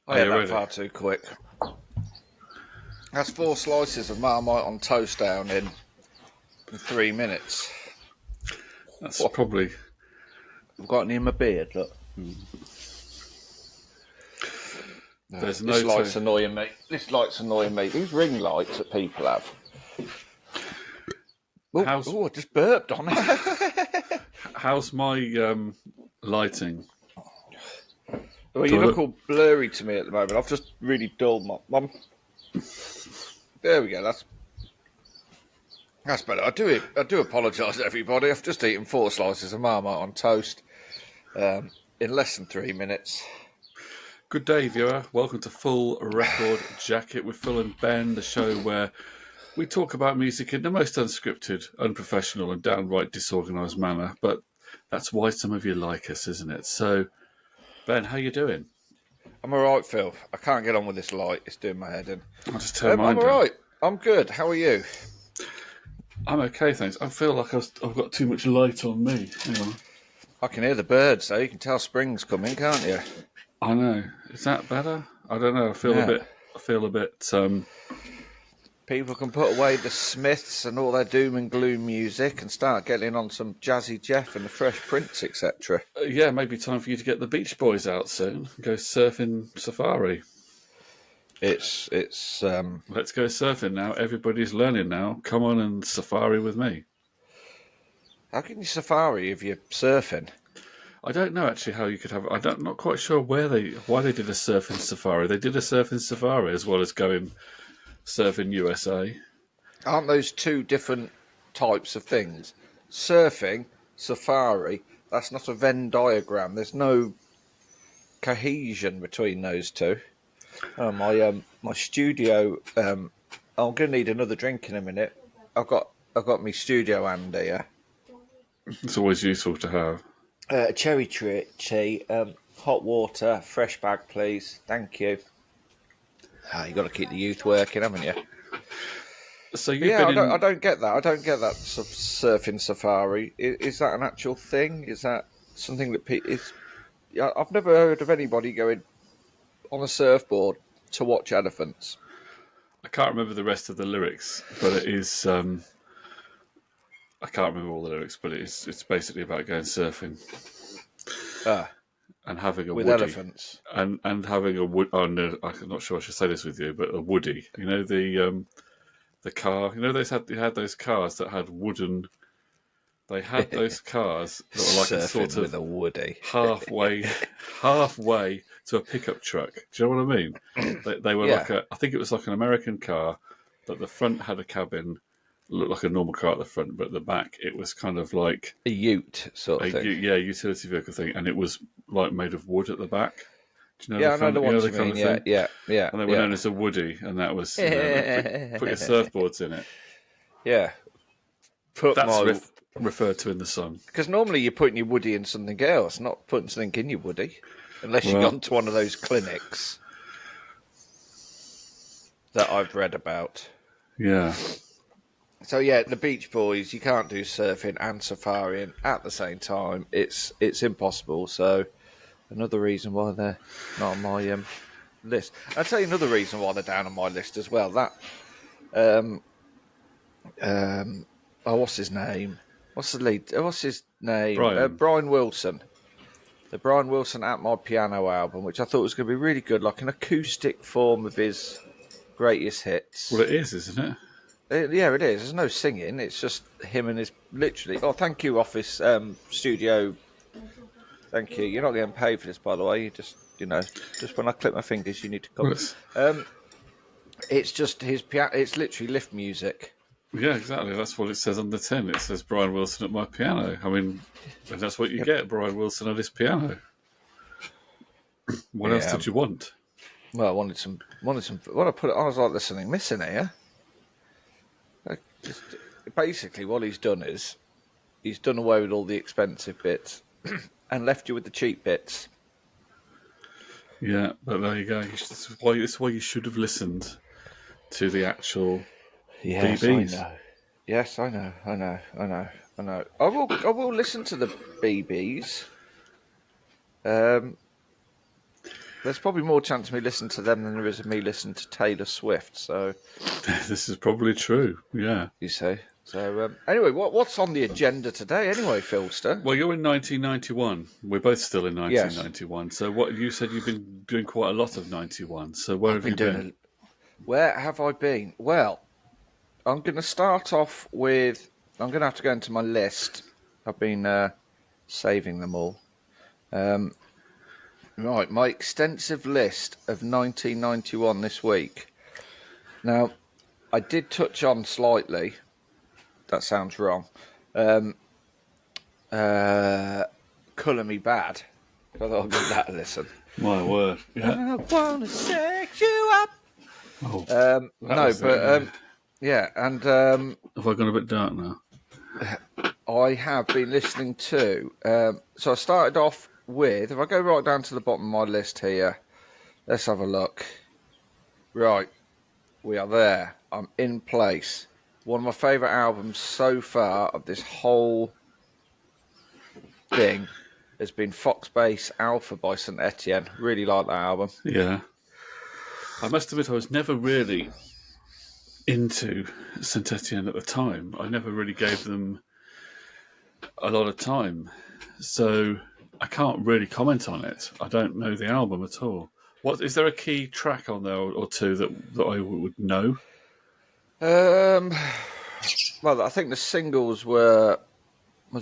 I ate that ready? far too quick. That's 4 slices of Marmite on toast down in 3 minutes. That's Whoa, probably. I've got any in my beard, look. There's This no light's to. annoying me. These ring lights that people have. How's Oh, I just burped on it. how's my lighting? Well, Do you I look look? all blurry to me at the moment. I've just really dulled my mum. There we go. That's better. I do apologise, everybody. I've just eaten 4 slices of Marmite on toast in less than 3 minutes. Good day, viewer. Welcome to Full Record Jacket with Phil and Ben, the show where we talk about music in the most unscripted, unprofessional, and downright disorganised manner. But that's why some of you like us, isn't it? So, Ben, how you doing? I'm all right, Phil. I can't get on with this light. It's doing my head in. I'll just turn I'm mine all down. right. I'm good. How are you? I'm okay, thanks. I feel like I've got too much light on me. Hang on. I can hear the birds, though. You can tell spring's coming, can't you? I know. Is that better? I don't know. I feel a Yeah. bit. I feel a bit. People can put away the Smiths and all their doom and gloom music and start getting on some Jazzy Jeff and the Fresh Prince, etc. Yeah, maybe time for you to get the Beach Boys out soon. Go surfing safari. It's Let's go surfing now. Everybody's learning now. Come on and safari with me. how can you safari if you're surfing? I don't know actually how you could have. Not quite sure why they did a surfing safari. They did a surfing safari as well as going surfing USA. Aren't those two different types of things? Surfing, safari, that's not a Venn diagram. There's no cohesion between those two. Oh, my studio. I'm going to need another drink in a minute. I've got my studio hand here. It's always useful to have. Cherry tea, hot water, fresh bag, please. Thank you. You got to keep the youth working, haven't you? So But you've yeah, been I in. don't get that. I don't get that surfing safari. Is that an actual thing? Is that something that is? Yeah, I've never heard of anybody going on a surfboard to watch elephants. I can't remember the rest of the lyrics, but it is. I can't remember all the lyrics, but it's basically about going surfing Ah, and having a with woody. elephants. And having a wood. Oh no, I'm not sure I should say this with you, but a woody. You know the car. You know they had those cars that had wooden. They had those cars that were like a Surfing sort with of a woody. halfway to a pickup truck. Do you know what I mean? They were Yeah, like I think it was like an American car, but the front had a cabin, looked like a normal car at the front, but at the back it was kind of like a ute sort of thing. utility vehicle thing, and it was like made of wood at the back. Do you know Yeah, I know the ones the you kind mean. of Yeah, thing? yeah, yeah, And they were yeah. known as a woody, and that was put your surfboards in it. Yeah. Put That's my referred to in the song. Because normally you're putting your woody in something else, not putting something in your woody, unless you've Well, gone to one of those clinics that I've read about. yeah. So yeah, the Beach Boys, you can't do surfing and safaring at the same time. It's impossible. So another reason why they're not on my list. I'll tell you another reason why they're down on my list as well. That what's his name? What's the lead? What's his name? Brian. Brian Wilson. The Brian Wilson At My Piano album, which I thought was going to be really good, like an acoustic form of his greatest Well, hits. it is, isn't it? Yeah, it is. There's no singing. It's just him and his literally. Oh, thank you, office studio. Thank you. You're not getting paid for this, by the way. You just when I click my fingers, you need to come. Well, It's just his piano. It's literally lift music. yeah, exactly. That's what it says on the tin. It says Brian Wilson at my piano. I mean, and that's what you get, Brian Wilson at his piano. What else Yeah. did you want? Well, I wanted some. When I put it on, I was like, "There's something missing here." Just, basically, what he's done is he's done away with all the expensive bits and left you with the cheap bits. Yeah, but there you go. This is why you should have listened to the actual Yes, I BBs. know. Yes, I know. I will listen to the BBs. there's probably more chance of me listening to them than there is of me listening to Taylor Swift. So This is probably true. Yeah. you say. So anyway, what's on the agenda today? Anyway, Philster. Well, you're in 1991. We're both still in Yes, 1991. So what you said you've been doing quite a lot of 91. So where I've have been you been? doing. Where have I been? Well, I'm going to start off with. I'm going to have to go into my list. I've been saving them all. Right, my extensive list of 1991 this week. Now, I did touch on slightly. That sounds wrong. Colour Me Bad. I thought I'd give that a listen. My word. Yeah. I wanna sex you up. Oh, No, but yeah, and have I gone a bit dark now? I have been listening to. So I started off with. If I go right down to the bottom of my list here, let's have a look. Right, we are there. I'm in place. One of my favourite albums so far of this whole thing has been Foxbase Alpha by St Etienne. Really like that album. Yeah. I must admit, I was never really into Saint Etienne at the time. I never really gave them a lot of time. So I can't really comment on it. I don't know the album at all. What is there a key track on there or two that I would know? Well, I think the singles was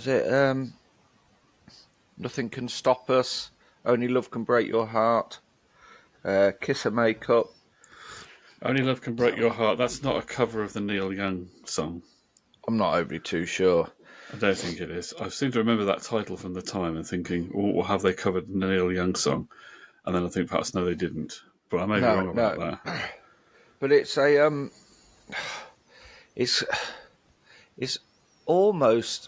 it Nothing Can Stop Us, Only Love Can Break Your Heart, Kiss a Makeup. Only Love Can Break Your Heart. That's not a cover of the Neil Young song. I'm not overly too sure. I don't think it is. I seem to remember that title from the time and thinking, well, have they covered the Neil Young song? And then I think perhaps no, they didn't. But I may be wrong about that. But it's a it's almost.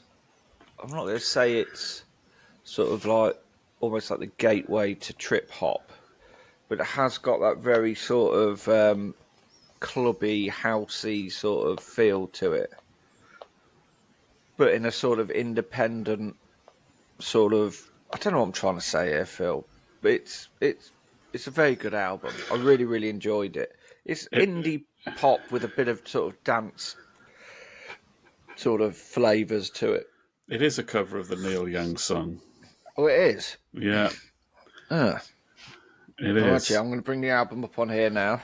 I'm not going to say it's sort of like almost like the gateway to trip hop, but it has got that very sort of clubby, housey sort of feel to it, but in a sort of independent sort of. I don't know what I'm trying to say here, Phil. But it's a very good album. I really, really enjoyed it. It's indie pop with a bit of sort of dance sort of flavours to it. It is a cover of the Neil Young song. Oh, it is? Yeah, Ah. it is. Actually, I'm going to bring the album up on here now.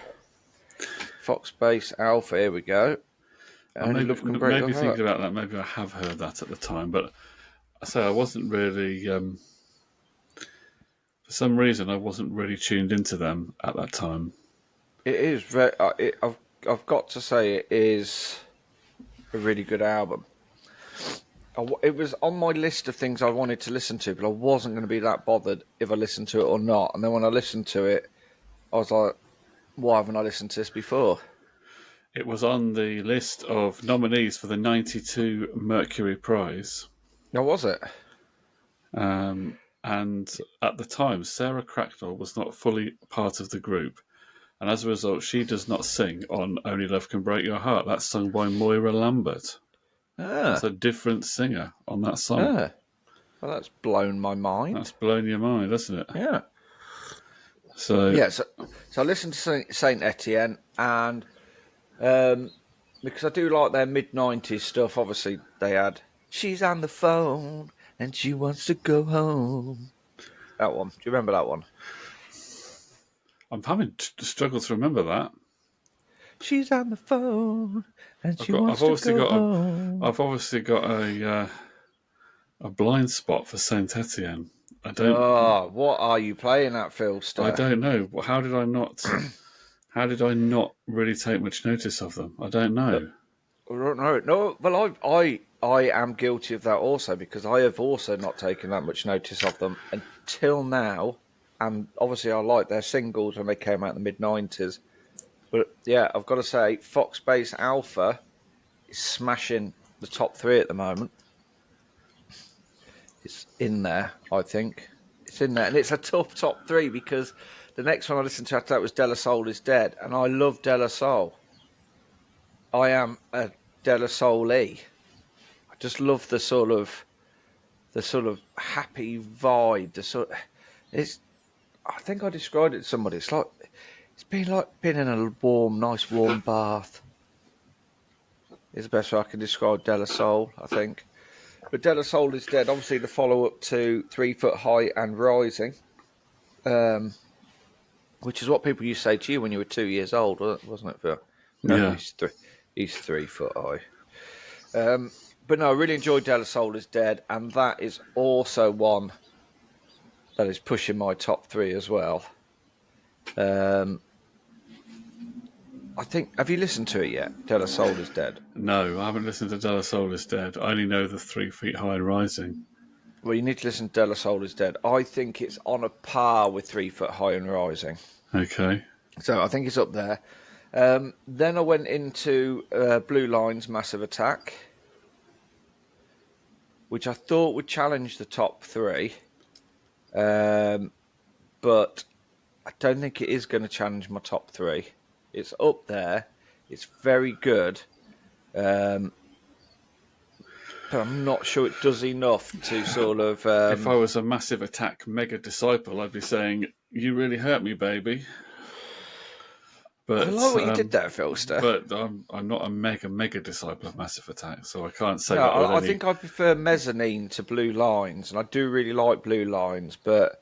Foxbase Alpha, here we go. Maybe thinking about that, maybe I have heard that at the time, but I say I wasn't really... for some reason, I wasn't really tuned into them at that time. It is very... I've got to say, it is a really good album. It was on my list of things I wanted to listen to, but I wasn't going to be that bothered if I listened to it or not. And then when I listened to it, I was like, why haven't I listened to this before? It was on the list of nominees for the 92 Mercury Prize. Now, was it? And at the time, Sarah Cracknell was not fully part of the group. And as a result, she does not sing on Only Love Can Break Your Heart. That's sung by Moira Lambert. That's a different singer on that song. Well, that's blown my mind. That's blown your mind, hasn't it? Yeah. So I listened to Saint Etienne, and because I do like their mid-90s stuff, obviously they had She's on the Phone and She Wants to Go Home. That one. Do you remember that one? I'm having struggle to remember that. She's on the phone and she wants to go home. I've obviously got a blind spot for Saint Etienne. I don't. Oh, what are you playing at, Philster? I don't know. How did I not? How did I not really take much notice of them? I don't know. No. Well, I am guilty of that also, because I have also not taken that much notice of them until now. And obviously, I liked their singles when they came out in the mid-90s. But yeah, I've got to say, Foxbase Alpha is smashing the top 3 at the moment. It's in there, I think. It's in there. And it's a tough top 3 because the next one I listened to after that was De La Soul Is Dead. And I love De La Soul. I am a De La Soul-y. I just love the sort of happy vibe. I think I described it to somebody. It's been like being in a nice warm bath. Is the best way I can describe De La Soul, I think. But De La Soul is Dead. Obviously, the follow-up to 3 Foot High and Rising, which is what people used to say to you when you were 2 years old, wasn't it, Phil? No, Yeah. he's 3 foot high. But no, I really enjoyed De La Soul is Dead, and that is also one that is pushing my top 3 as well. I think. Have you listened to it yet? De La Soul is Dead. No, I haven't listened to De La Soul is Dead. I only know the 3 Feet High and Rising. Well, you need to listen to De La Soul is Dead. I think it's on a par with 3 Foot High and Rising. Okay. So I think it's up there. Then I went into Blue Line's Massive Attack, which I thought would challenge the top 3. But I don't think it is going to challenge my top 3. It's up there. It's very good. But I'm not sure it does enough to sort of... If I was a Massive Attack mega disciple, I'd be saying, "You really hurt me, baby." But I like what you did there, Philster. But I'm not a mega disciple of Massive Attack, so I can't say No, that with I any. think I prefer Mezzanine to Blue Lines, and I do really like Blue Lines, but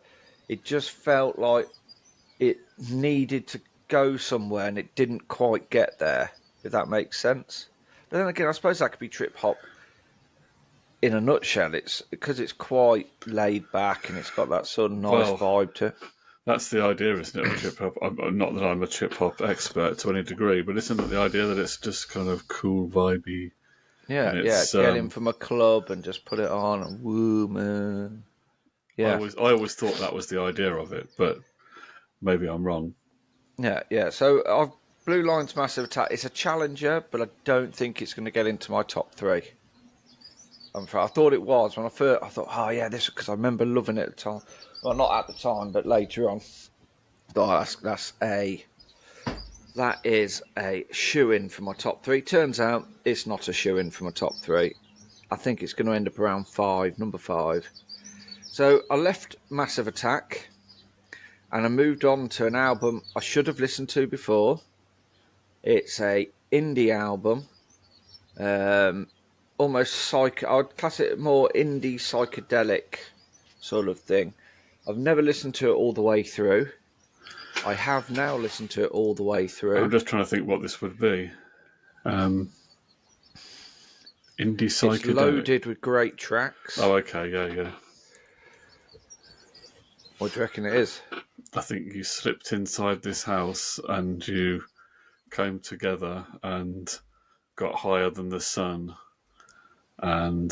it just felt like it needed to go somewhere, and it didn't quite get there, if that makes sense. But then again, I suppose that could be trip hop in a nutshell. It's because it's quite laid back, and it's got that sort of nice vibe to it. That's the idea, isn't it, of trip hop? Not that I'm a trip hop expert to any degree, but isn't it the idea that it's just kind of cool, vibey? Yeah, get in from a club and just put it on, and woo, man. Yeah. I always thought that was the idea of it, but maybe I'm wrong. Yeah. So Blue Line's Massive Attack. It's a challenger, but I don't think it's going to get into my top 3. I thought it was when I first. I thought, oh yeah, this because I remember loving it at the time. Well, not at the time, but later on. But that is a shoe-in for my top 3. Turns out it's not a shoe-in for my top 3. I think it's going to end up around 5, number 5. So I left Massive Attack, and I moved on to an album I should have listened to before. It's a indie album, almost I'd class it more indie psychedelic sort of thing. I've never listened to it all the way through. I have now listened to it all the way through. I'm just trying to think what this would be. Indie psychedelic. It's loaded with great tracks. Oh, okay, yeah. What do you reckon it is? I think you slipped inside this house and you came together and got higher than the sun. And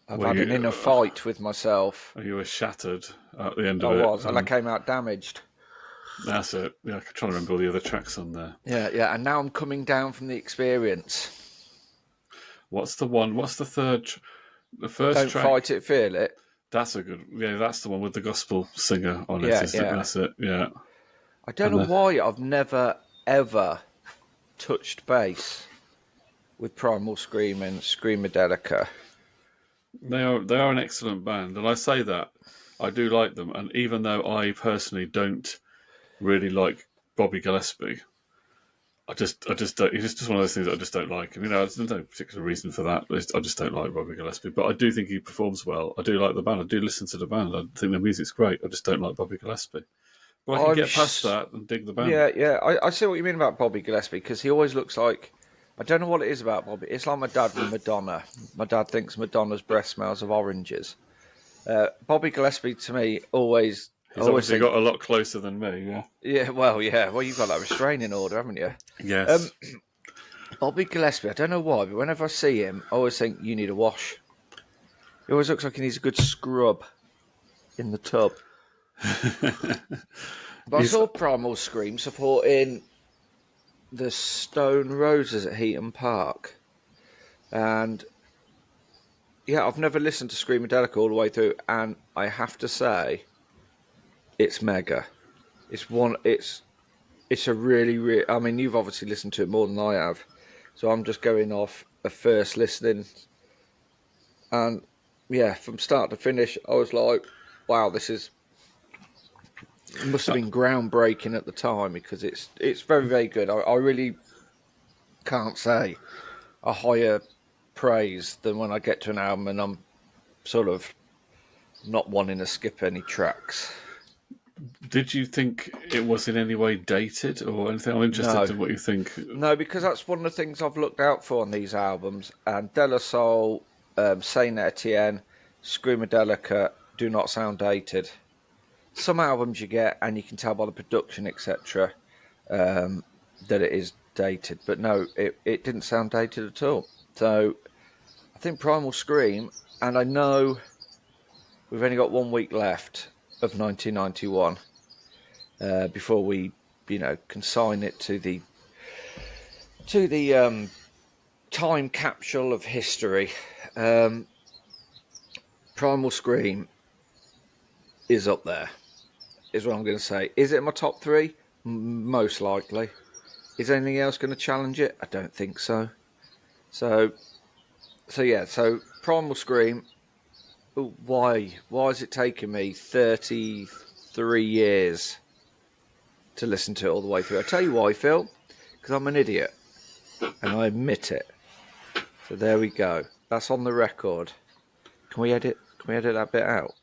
I've had an inner fight with myself. You were shattered at the end of it. I was, and I came out damaged. That's it. Yeah, I'm trying to remember all the other tracks on there. Yeah, and now I'm coming down from the experience. What's the one? What's the third? The first Don't track. Don't Fight It, Feel It. That's a good. Yeah, that's the one with the gospel singer on it. Yeah. That's it. Yeah. I don't know why I've never ever touched bass with Primal Scream and Screamadelica. They are an excellent band, and I say that I do like them. And even though I personally don't really like Bobby Gillespie, I just don't. It's just one of those things that I just don't like. And there's no particular reason for that. I just don't like Bobby Gillespie, but I do think he performs well. I do like the band. I do listen to the band. I think the music's great. I just don't like Bobby Gillespie. But I can get past that and dig the band. Yeah. I see what you mean about Bobby Gillespie, because he always looks like, I don't know what it is about Bobby. It's like my dad with Madonna. My dad thinks Madonna's breath smells of oranges. Bobby Gillespie, to me, always... He's obviously got a lot closer than me, yeah. Yeah, well, you've got that restraining order, haven't you? Yes. Bobby Gillespie, I don't know why, but whenever I see him, I always think, you need a wash. He always looks like he needs a good scrub in the tub. But I saw Primal Scream supporting the Stone Roses at Heaton Park. And yeah, I've never listened to Screamadelica all the way through, and I have to say, it's mega. It's a really, I mean, you've obviously listened to it more than I have, so I'm just going off a first listening. And yeah, from start to finish, I was like, wow, this is must have been groundbreaking at the time because it's very, very good. I really can't say a higher praise than when I get to an album and I'm sort of not wanting to skip any tracks. Did you think it was in any way dated or anything? I'm interested No, in what you think. no, because that's one of the things I've looked out for on these albums. And De La Soul, Saint Etienne, Screamadelica do not sound dated. Some albums you get, and you can tell by the production, etc., that it is dated. But no, it didn't sound dated at all. So I think Primal Scream, and I know we've only got 1 week left of 1991 before we, consign it to the time capsule of history. Primal Scream is up there, is what I'm going to say. Is it in my top three? Most likely. Is anything else going to challenge it? I don't think so. So yeah. So Primal Scream. Why? Why has it taken me 33 years to listen to it all the way through? I tell you why, Phil. Because I'm an idiot, and I admit it. So there we go. That's on the record. Can we edit? Can we edit that bit out?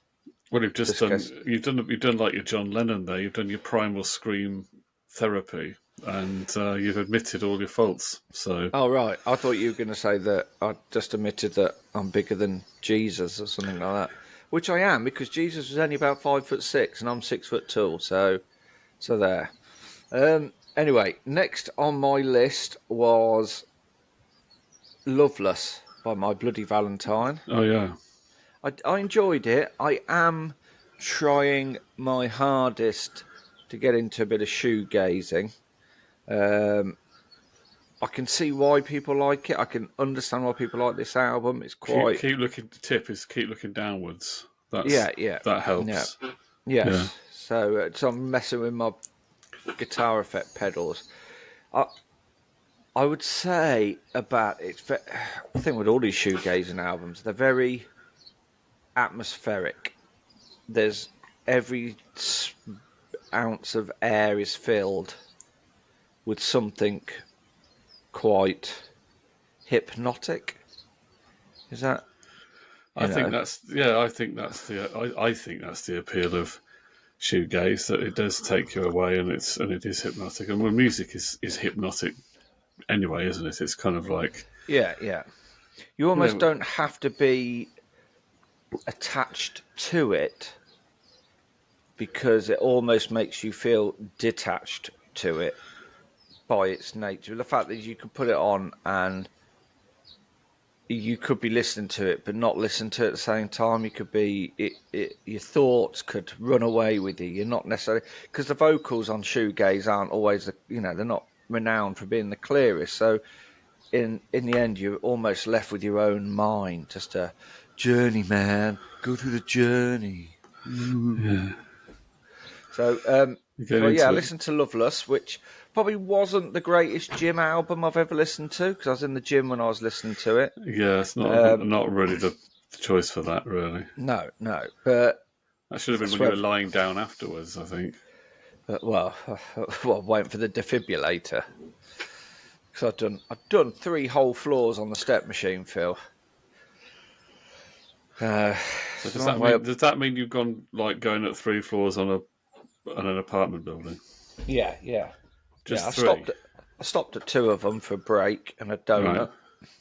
Well, you've just Just done. case. You've done like your John Lennon there. You've done your Primal Scream therapy, and you've admitted all your faults. So, Oh right. I thought you were going to say that I just admitted that I'm bigger than Jesus or something like that. Which I am because Jesus was only about 5'6" and I'm 6'2". So there. Anyway, next on my list was Loveless by My Bloody Valentine. oh yeah, I enjoyed it. I am trying my hardest to get into a bit of shoegazing. Um, I can see why people like it. I can understand why people like this album. It's quite, keep looking. The tip is keep looking downwards. yeah, yeah, That yeah, helps. Yeah. yes. So I'm messing with my guitar effect pedals. I I would say about it's. I think with all these shoegazing albums, they're very atmospheric. There's every ounce of air is filled with something quite hypnotic. Is that I you think know? that's yeah. I think that's the appeal of shoegaze, that it does take you away, and it is hypnotic. And well, music is hypnotic anyway, isn't it? It's kind of like Yeah, yeah. You you almost know, don't have to be attached to it because it almost makes you feel detached to it by its nature. The fact that you can put it on and you could be listening to it but not listen to it at the same time. You could be your thoughts could run away with you. You're not necessarily because the vocals on shoegaze aren't always they're not renowned for being the clearest. So in the end, you're almost left with your own mind. Just a journey, man. Go through the journey. Ooh. yeah, So, you get so yeah, I into it. listened to Loveless, which probably wasn't the greatest gym album I've ever listened to because I was in the gym when I was listening to it. Yeah, it's Um, not really the choice for that, really. no, no, but That should have been that's when you where. were lying down afterwards, I think. Well, well, waiting for the defibrillator because I've done 3 whole floors on the step machine, Phil. So It's a long way up. does that mean you've gone like going up 3 floors on an apartment building? Yeah, yeah, yeah. Just three, I stopped at 2 of them for a break and a right? donut.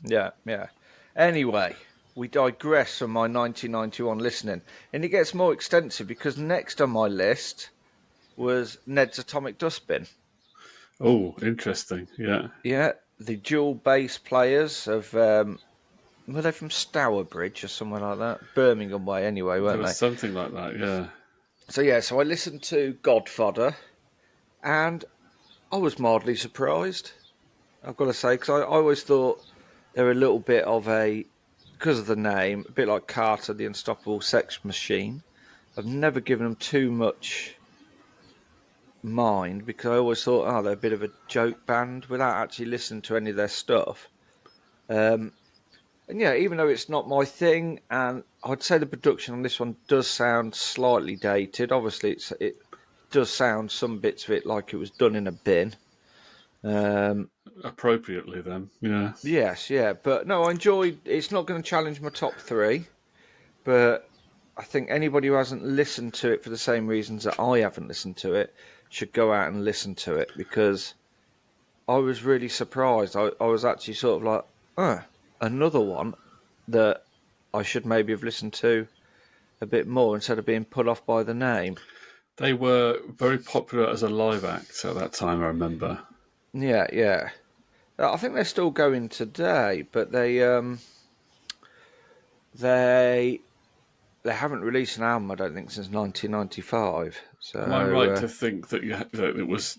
Yeah, yeah. Anyway, we digress from my 1991 listening, and it gets more extensive because next on my list was Ned's Atomic Dustbin. Oh, interesting. Yeah, Yeah, the dual bass players of were they from Stourbridge or somewhere like that? Birmingham way, anyway, there weren't was they? something like that. Yeah, So yeah, so I listened to Godfather, and I was mildly surprised. I've got to say, because I always thought they were a little bit of a, because of the name, a bit like Carter, the Unstoppable Sex Machine. I've never given them too much mind because I always thought, oh, they're a bit of a joke band without actually listening to any of their stuff. Um, and yeah, even though it's not my thing, and I'd say the production on this one does sound slightly dated. Obviously, does sound some bits of it like it was done in a bin. Appropriately, then, yeah. Yes, yeah, but no, I enjoyed. It's not going to challenge my top three, but I think anybody who hasn't listened to it for the same reasons that I haven't listened to it should go out and listen to it, because I was really surprised. I was actually sort of like, another one that I should maybe have listened to a bit more instead of being put off by the name. They were very popular as a live act at that time, I remember. Yeah, yeah. I think they're still going today, but they haven't released an album, I don't think, since 1995. Am I right So to think that that it was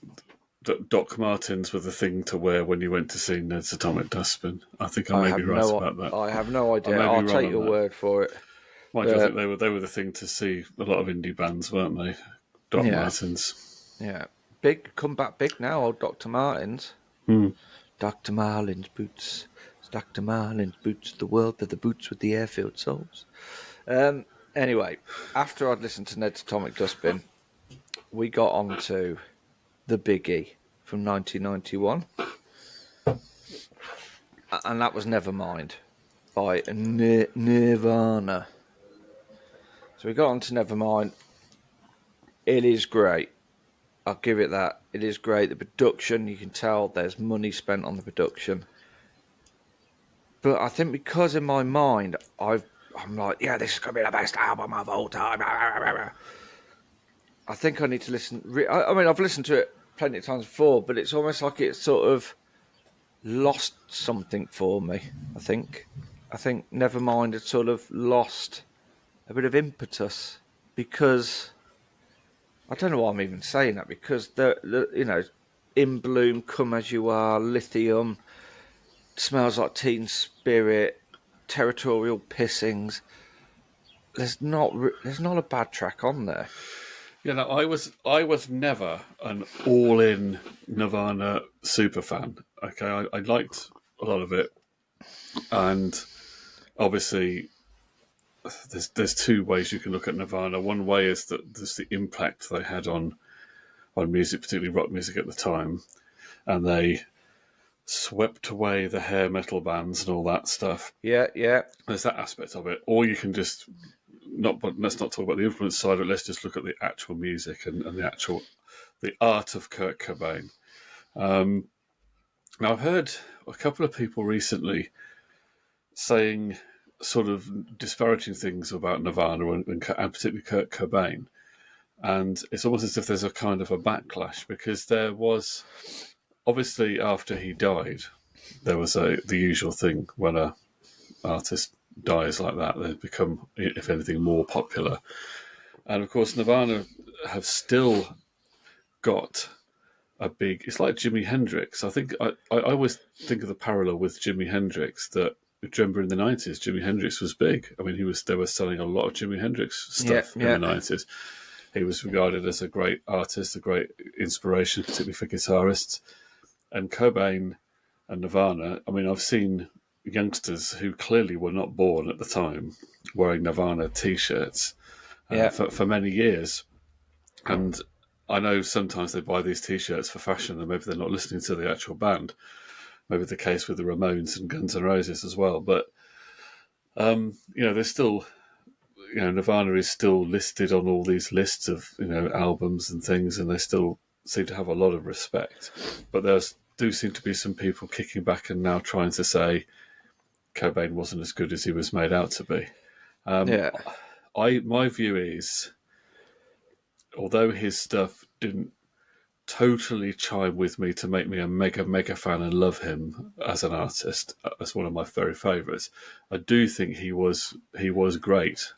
that Doc Martens were the thing to wear when you went to see Ned's Atomic Dustbin? I think I may be right about that. I have no I idea. may be I'll wrong take on your that. word for it. Mind you, I think But they were the thing to see a lot of indie bands, weren't they? Doc yeah, Martens. yeah, big come back big now. Old Dr. Martens. Hmm. Dr. Marlin's boots. It's Dr. Marlin's boots. The world of the boots with the airfield soles. Anyway, after I'd listened to Ned's Atomic Dustbin, we got on to the biggie from 1991, and that was Nevermind by Nirvana. So we got on to Nevermind. It is great. I'll give it that. It is great. The production, you can tell there's money spent on the production. But I think because in my mind, I'm like, yeah, this is going to be the best album of all time. I think I need to listen. I mean, I've listened to it plenty of times before, but it's almost like it's sort of lost something for me. I think Nevermind had sort of lost a bit of impetus, because I don't know why I'm even saying that, because the In Bloom, Come As You Are, Lithium, Smells Like Teen Spirit, Territorial Pissings. There's not a bad track on there. Yeah, no, I was never an all-in Nirvana super fan. Okay, I liked a lot of it, and obviously there's two ways you can look at Nirvana. One way is that there's the impact they had on music, particularly rock music at the time, and they swept away the hair metal bands and all that stuff. Yeah, yeah, There's that aspect of it, or you can just not. But let's not talk about the influence side of it. Let's just look at the actual music and the art of Kurt Cobain. Now I've heard a couple of people recently saying sort of disparaging things about Nirvana and particularly Kurt Cobain, and it's almost as if there's a kind of a backlash, because there was obviously after he died, there was the usual thing when a artist dies like that, they become, if anything, more popular. And of course, Nirvana have still got a big. It's like Jimi Hendrix. I think I always think of the parallel with Jimi Hendrix. That, do you remember in the 90s, Jimi Hendrix was big. I mean, they were selling a lot of Jimi Hendrix yeah, stuff in yeah, the 90s. He was regarded as a great artist, a great inspiration, particularly for guitarists. And Cobain and Nirvana, I mean, I've seen youngsters who clearly were not born at the time wearing Nirvana T-shirts yeah, for many years. And I know sometimes they buy these T-shirts for fashion, and maybe they're not listening to the actual band. Maybe the case with the Ramones and Guns N' Roses as well. But there's still, Nirvana is still listed on all these lists of albums and things, and they still seem to have a lot of respect. But there do seem to be some people kicking back and now trying to say Cobain wasn't as good as he was made out to be. yeah, My view is, although his stuff didn't totally chime with me to make me a mega fan and love him as an artist, as one of my very favourites, I do think he was great.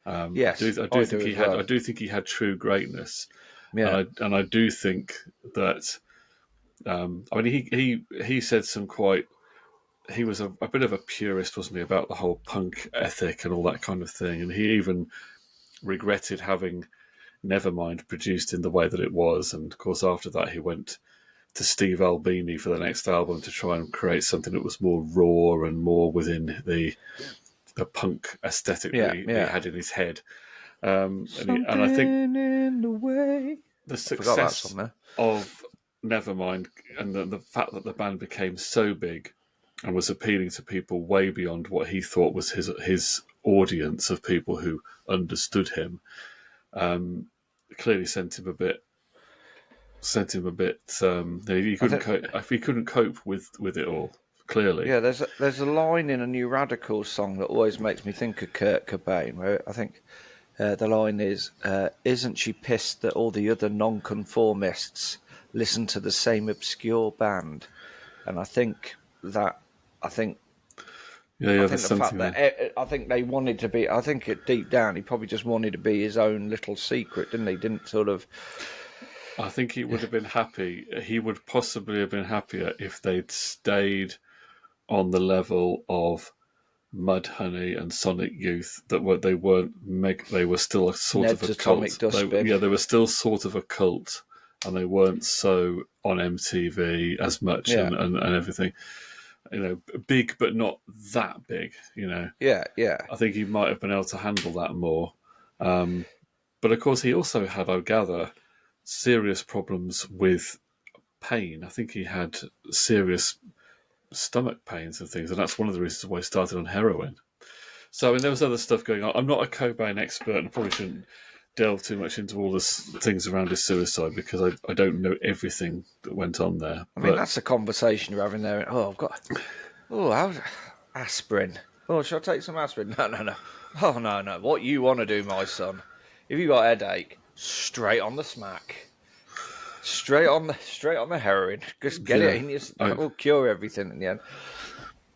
yes, I I think do he as had well. I do think he had true greatness, Yeah, and I do think that. I mean, he said some quite. He was a bit of a purist, wasn't he, about the whole punk ethic and all that kind of thing, and he even regretted having Nevermind produced in the way that it was. And of course, after that, he went to Steve Albini for the next album to try and create something that was more raw and more within the punk aesthetic that yeah, he yeah. had in his head. And I think Something in the way. the I forgot that's success on there. of Nevermind and the fact that the band became so big and was appealing to people way beyond what he thought was his audience of people who understood him, clearly sent him a bit. He I couldn't think, cope. He couldn't cope with it all. Clearly, yeah, there's a line in a New Radicals song that always makes me think of Kurt Cobain, where I think the line is, "Isn't she pissed that all the other nonconformists listen to the same obscure band?" And that, I think yeah, I yeah. think There's the fact something that there. I think they wanted to be. I think it deep down, he probably just wanted to be his own little secret, didn't he? Didn't sort of. I think he would have been happy. He would possibly have been happier if they'd stayed on the level of Mudhoney and Sonic Youth. They weren't they were still a sort of a Ned's Atomic cult. Dustbin. They were still sort of a cult, and they weren't so on MTV as much Yeah, and everything. Big but not that big. yeah, yeah. I think he might have been able to handle that more. But of course, he also had, I gather, serious problems with pain. I think he had serious stomach pains and things, and that's one of the reasons why he started on heroin. So, I mean, there was other stuff going on. I'm not a Cobain expert, and I probably shouldn't delve too much into all the things around his suicide because I don't know everything that went on there. I mean, But that's the conversation you're having there. Oh, I've got. Oh, how's aspirin? Oh, shall I take some aspirin? No, no, no. Oh, no, no. What you want to do, my son? If you got a headache, straight on the smack, straight on the heroin. Just get it yeah, in. I, That will cure everything in the end.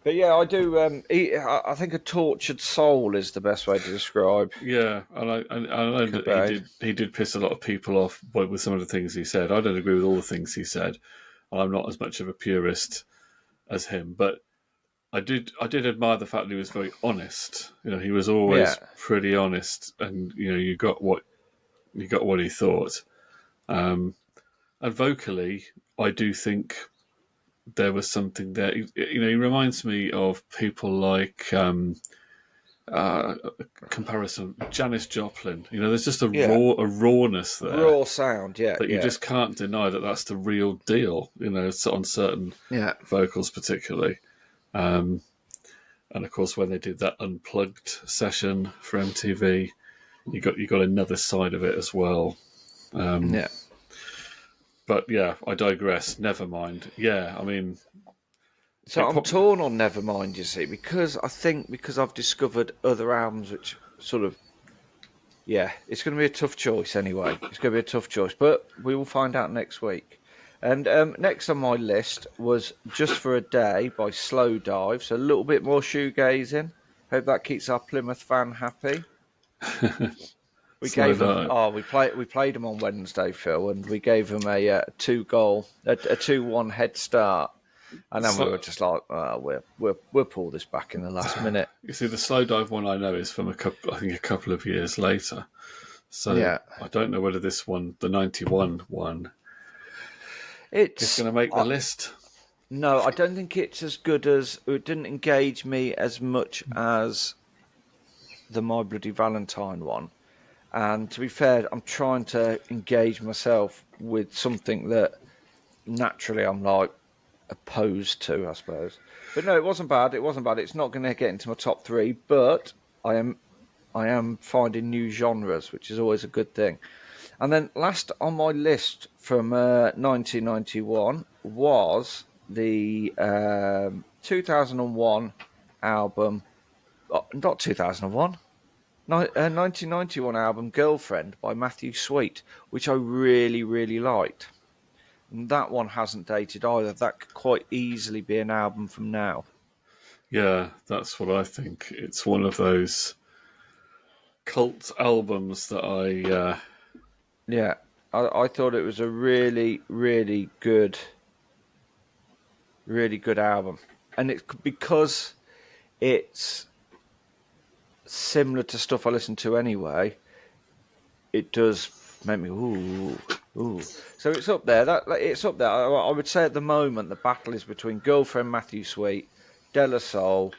But yeah, I do. I think a tortured soul is the best way to describe yeah, and I know that Cobain. he did piss a lot of people off with some of the things he said. I don't agree with all the things he said. I'm not as much of a purist as him, but I did admire the fact that he was very honest. He was Yeah, always pretty honest, and you got what he thought. Um, and vocally, I do think there was something there. He reminds me of people like uh, comparison Janis Joplin. There's just yeah. a rawness there Raw sound. Yeah, that you yeah, just can't deny that that's the real deal. On certain yeah. vocals particularly. Um, And of course, when they did that unplugged session for MTV, you got another side of it as well. Um, Yeah. but yeah, I digress. Never mind. Yeah, I mean, So it I'm probably. torn on Nevermind, you see, because I've discovered other albums which sort of, yeah, it's going to be a tough choice anyway. It's going to be a tough choice, but we will find out next week. And next on my list was Just for a Day by Slow Dive, so a little bit more shoegazing. Hope that keeps our Plymouth fan happy. We Slow gave them, down. we played them on Wednesday, Phil, and we gave them a 2-1 head start. And then we Sl- were just like, we'll pull this back in the last minute. you see, the slow dive one I know is from I think a couple of years later. So Yeah, I don't know whether this one, the '91 one, is it's going to make the list. no, I don't think it's as good as it didn't engage me as much as the My Bloody Valentine one. And to be fair, I'm trying to engage myself with something that naturally I'm like opposed to, I suppose. But no, it wasn't bad. It wasn't bad. It's not going to get into my top three, but I am finding new genres, which is always a good thing. And then last on my list from 1991 was the 2001 album, not 2001, 1991 album Girlfriend by Matthew Sweet, which I really, really liked. And that one hasn't dated either. That could quite easily be an album from now. Yeah, that's what I think. It's one of those cult albums that Yeah, I thought it was a really, really good album. And it's because it's similar to stuff I listen to anyway, it does make me ooh. So it's up there. It's up there. I would say at the moment the battle is between Girlfriend Matthew Sweet, De La Soul,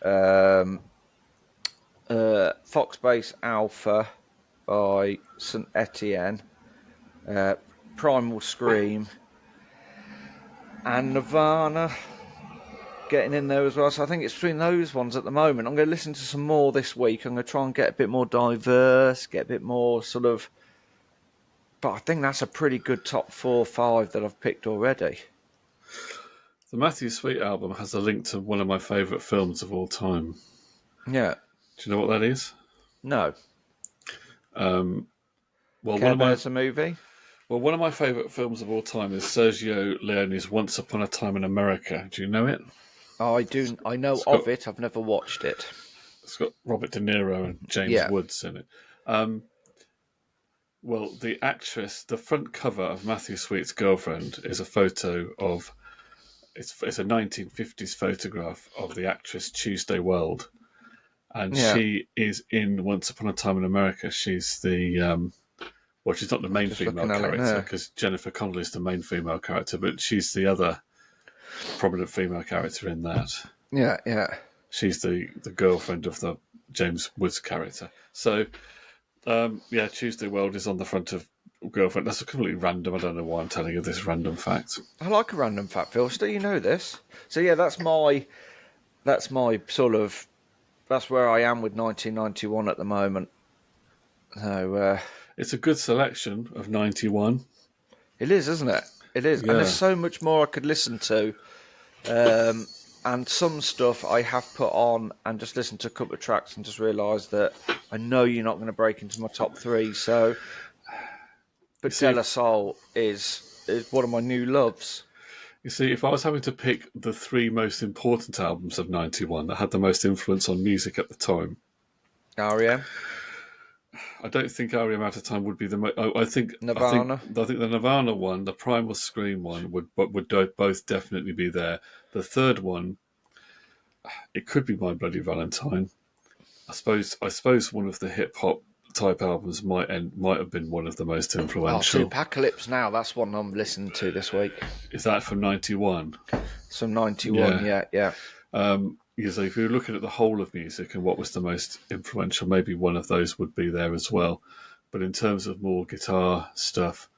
um, Foxbase Alpha by St Etienne, Primal Scream, and Nirvana getting in there as well. So I think it's between those ones at the moment. I'm going to listen to some more this week. I'm going to try and get a bit more diverse, get a bit more sort of. But I think that's a pretty good top 4 or 5 that I've picked already. The Matthew Sweet album has a link to one of my favourite films of all time. Yeah. Do you know what that is? No. Well, Care Bears the movie? one of my favourite films of all time is Sergio Leone's Once Upon a Time in America. Do you know it? I do. I know got, of it. I've never watched it. It's got Robert De Niro and James Woods in it. Well, the actress, the front cover of Matthew Sweet's Girlfriend is a photo of. It's a 1950s photograph of the actress Tuesday Weld, and she is in Once Upon a Time in America. She's the well, she's not the main female character because Jennifer Connelly is the main female character, but she's the other prominent female character in that. Yeah, yeah. She's the girlfriend of the James Woods character. So, Tuesday Weld is on the front of Girlfriend. That's completely random. I don't know why I'm telling you this random fact. I like a random fact, Phil. Still, you know this. So yeah, that's my sort of. That's where I am with 1991 at the moment. So it's a good selection of 91. It is, isn't it? It is, and there's so much more I could listen to. And some stuff I have put on and just listened to a couple of tracks and just realised that I know you're not going to break into my top 3. So, but De La Soul is one of my new loves. You see, if I was having to pick the 3 most important albums of 91 that had the most influence on music at the time, R.E.M. I don't think R.E.M. Out of Time would be the most. I think Nirvana. I think the Nirvana one, the Primal Scream one, would both definitely be there. The third one, it could be My Bloody Valentine. I suppose one of the hip hop type albums might have been one of the most influential. Oh, Apocalypse Now. That's one I'm listening to this week. Is that from 91? Some 91, yeah. So if you're looking at the whole of music and what was the most influential, maybe one of those would be there as well. But in terms of more guitar stuff,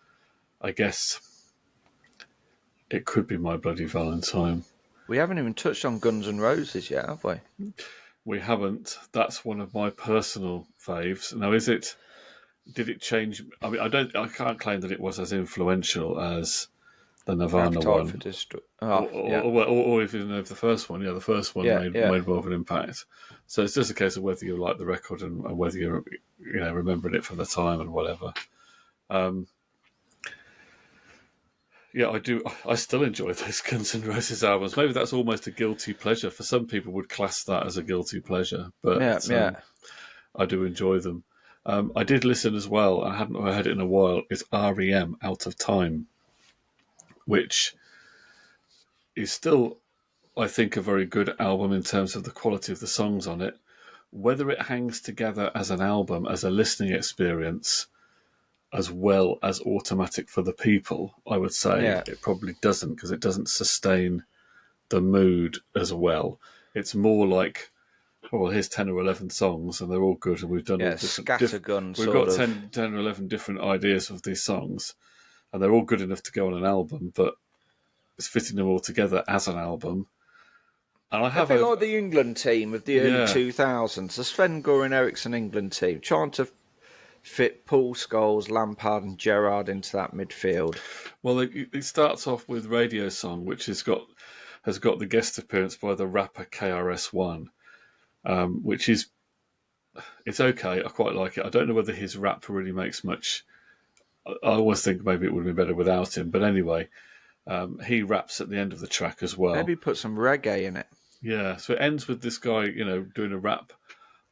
I guess it could be My Bloody Valentine. We haven't even touched on Guns N' Roses yet, have we? We haven't. That's one of my personal faves. Now, did it change? I mean, I can't claim that it was as influential as the Nirvana one, or even the first one. Yeah, the first one made more of an impact. So it's just a case of whether you like the record and whether you're, remembering it from the time and whatever. I do. I still enjoy those Guns N' Roses albums. Maybe that's almost a guilty pleasure. For some people, would class that as a guilty pleasure, but I do enjoy them. I did listen as well. I hadn't heard it in a while. It's R.E.M. Out of Time, which is still, I think, a very good album in terms of the quality of the songs on it. Whether it hangs together as an album, as a listening experience, as well as automatic for the people, I would say it probably doesn't, because it doesn't sustain the mood as well. It's more like, here's 10 or 11 songs and they're all good, and we've done all scattergun. We've got 10 or 11 different ideas of these songs, and they're all good enough to go on an album, but it's fitting them all together as an album. And I have like the England team of the early 2000s, the Sven-Goran Eriksson England team, trying to fit Paul Scholes, Lampard and Gerrard into that midfield. Well, it starts off with Radio Song, which has got the guest appearance by the rapper KRS-One, which is, it's okay. I quite like it. I don't know whether his rap really makes much. I always think maybe it would be better without him. But anyway, he raps at the end of the track as well. Maybe put some reggae in it. Yeah, so it ends with this guy, doing a rap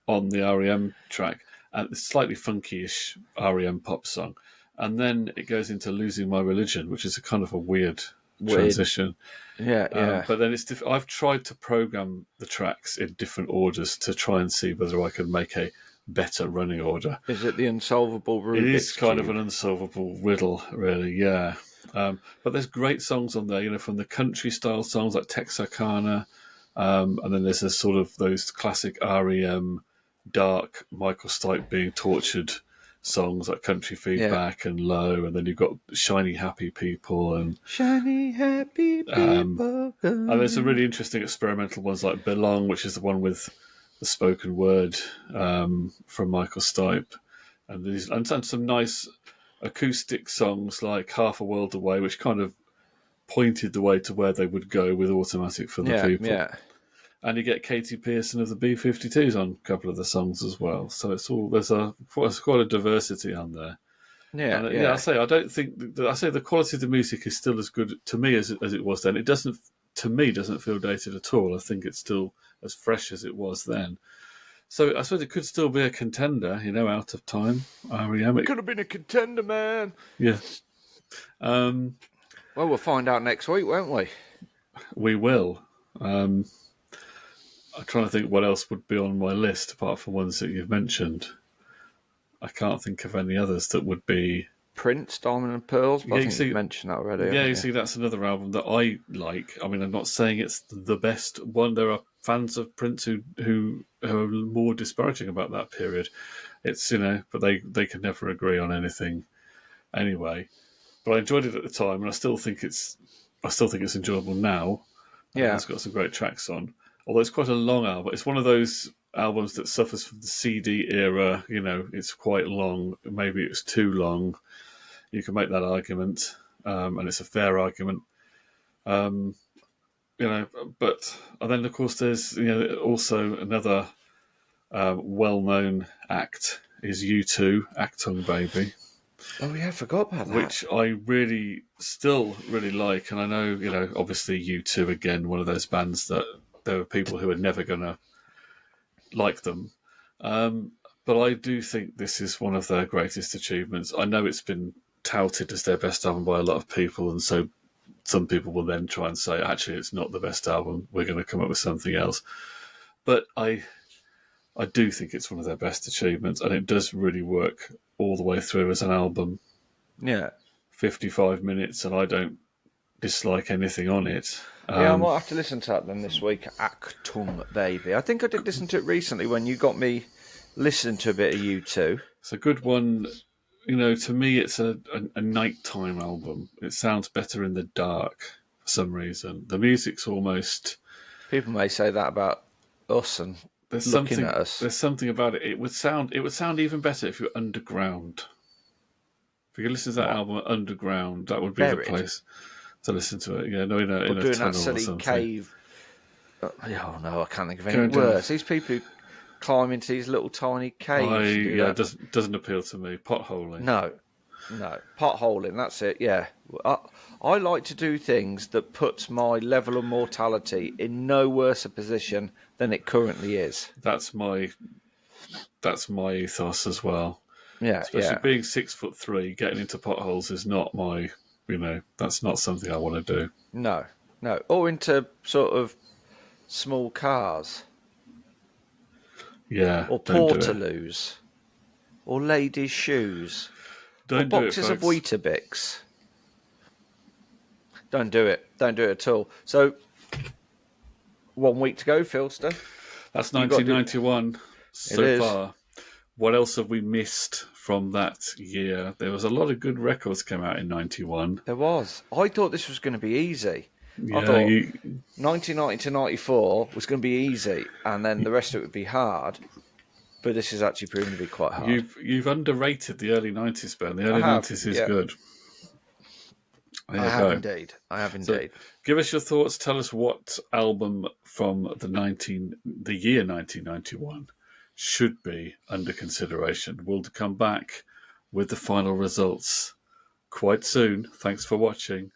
on the R.E.M. track, and it's slightly funky-ish R.E.M. pop song. And then it goes into Losing My Religion, which is a kind of a weird transition. Yeah. But then I've tried to program the tracks in different orders to try and see whether I can make a better running order. Is it the unsolvable Rubik's It is kind Cube? of an unsolvable riddle, really, yeah. But there's great songs on there, from the country-style songs like Texarkana, and then there's a sort of those classic R.E.M. dark Michael Stipe being tortured songs like Country Feedback and Low, and then you've got Shiny Happy People and Shiny happy people. and there's some really interesting experimental ones like Belong, which is the one with the spoken word from Michael Stipe, and some nice acoustic songs like Half a World Away, which kind of pointed the way to where they would go with Automatic for the People. Yeah. And you get Katie Pearson of the B-52s on a couple of the songs as well. So there's quite a diversity on there. Yeah. I say I don't think I say the quality of the music is still as good to me as it was then. It doesn't feel dated at all. I think it's still as fresh as it was then. So I suppose it could still be a contender, out of time. It could have been a contender, man. Yeah. Well, we'll find out next week, won't we? We will. I'm trying to think what else would be on my list apart from ones that you've mentioned. I can't think of any others that would be... Prince, Diamond and Pearls, but I think you've mentioned that already. Yeah, you see, that's another album that I like. I mean, I'm not saying it's the best one. There are fans of Prince who are more disparaging about that period. It's, but they can never agree on anything anyway. But I enjoyed it at the time, and I still think it's enjoyable now. Yeah, it's got some great tracks on. Although it's quite a long album. It's one of those albums that suffers from the CD era. It's quite long. Maybe it's too long. You can make that argument, and it's a fair argument. But and then of course there's also another well-known act is U2, Achtung Baby. Oh yeah, I forgot about that. Which I still really like, and I know obviously U2 again, one of those bands that there are people who are never going to like them. But I do think this is one of their greatest achievements. I know it's been touted as their best album by a lot of people, and so some people will then try and say, actually, it's not the best album. We're going to come up with something else. But I do think it's one of their best achievements, and it does really work all the way through as an album. Yeah. 55 minutes, and I don't dislike anything on it. Yeah, I might have to listen to that then this week. Achtung Baby. I think I did listen to it recently when you got me listening to a bit of U2. It's a good one. To me, it's a nighttime album. It sounds better in the dark for some reason. The music's almost... People may say that about us and looking at us. There's something about it. It would sound even better if you're underground. If you could listen to that album underground, that would be the place to listen to it. Yeah, no, in a doing tunnel that silly or something. Cave. Oh no, I can't think of any worse. These people who climb into these little tiny caves. It doesn't appeal to me. Potholing. No, potholing. That's it. Yeah, I like to do things that puts my level of mortality in no worse a position than it currently is. That's my ethos as well. Yeah, especially being 6'3", getting into potholes is not my. That's not something I want to do. No, or into sort of small cars. Yeah, or portaloos, or ladies' shoes, or boxes of Weetabix. Don't do it. Don't do it at all. So, 1 week to go, Philster. That's 1991 so far. What else have we missed from that year? There was a lot of good records came out in 91. There was. I thought this was going to be easy. Yeah, I thought 1990 to 94 was going to be easy, and then the rest of it would be hard. But this is actually proven to be quite hard. You've underrated the early 90s, Ben. The early 90s is good. I have indeed. So, give us your thoughts. Tell us what album from the year 1991 should be under consideration. We'll come back with the final results quite soon. Thanks for watching.